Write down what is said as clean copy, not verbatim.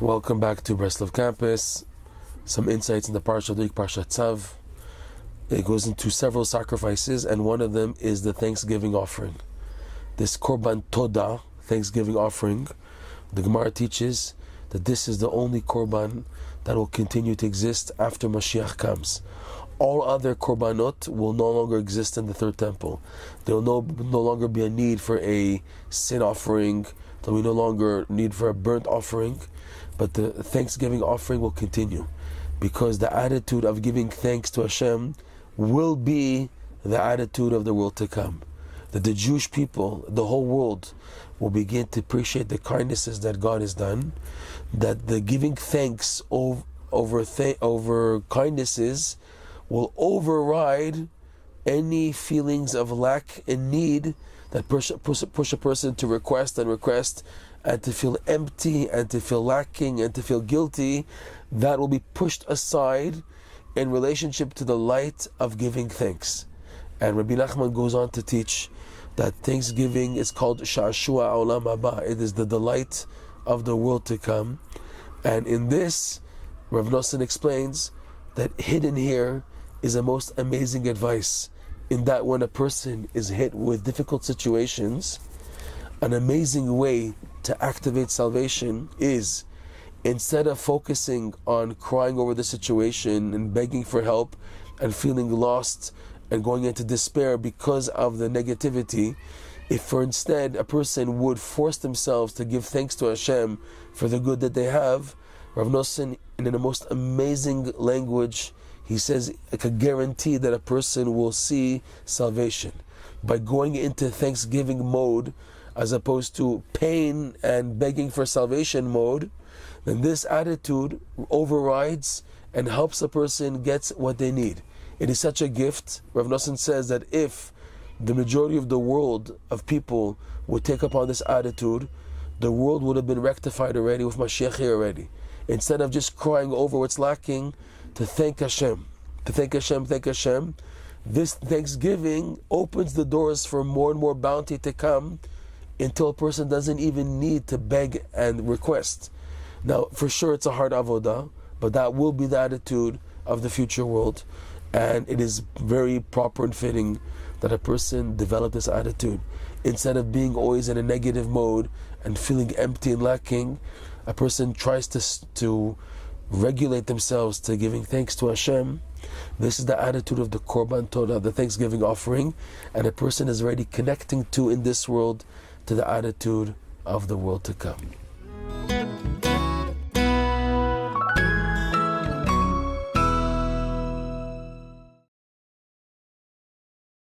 Welcome back to Breslov campus. Some insights in the Parshat of the week, Parshat Tzav. It goes into several sacrifices, and one of them is the Thanksgiving offering. This korban todah, Thanksgiving offering, the Gemara teaches that this is the only korban that will continue to exist after Moshiach comes. All other korbanot will no longer exist in the third temple. There will no longer be a need for a sin offering. There will be no longer need for a burnt offering. But the Thanksgiving offering will continue, because the attitude of giving thanks to Hashem will be the attitude of the world to come. That the Jewish people, the whole world, will begin to appreciate the kindnesses that God has done. That the giving thanks over kindnesses will override any feelings of lack and need that push a person to request and to feel empty and to feel lacking and to feel guilty. That will be pushed aside in relationship to the light of giving thanks. And Rabbi Nachman goes on to teach that Thanksgiving is called Sha'ashua Olam Haba. It is the delight of the world to come. And in this, Reb Noson explains that hidden here is the most amazing advice, in that when a person is hit with difficult situations, an amazing way to activate salvation is, instead of focusing on crying over the situation and begging for help and feeling lost and going into despair because of the negativity, if for instead a person would force themselves to give thanks to Hashem for the good that they have, Reb Noson, in the most amazing language, he says like a guarantee that a person will see salvation by going into thanksgiving mode as opposed to pain and begging for salvation mode. Then this attitude overrides and helps a person get what they need. It is such a gift. Reb Noson says that if the majority of the world of people would take upon this attitude, the world would have been rectified already with Moshiach here already. Instead of just crying over what's lacking, to thank Hashem. Thank Hashem. This Thanksgiving opens the doors for more and more bounty to come, until a person doesn't even need to beg and request. Now, for sure it's a hard avodah, but that will be the attitude of the future world. And it is very proper and fitting that a person develop this attitude. Instead of being always in a negative mode and feeling empty and lacking, a person tries to regulate themselves to giving thanks to Hashem. This is the attitude of the korban todah, the Thanksgiving offering, and a person is already connecting to, in this world, to the attitude of the world to come.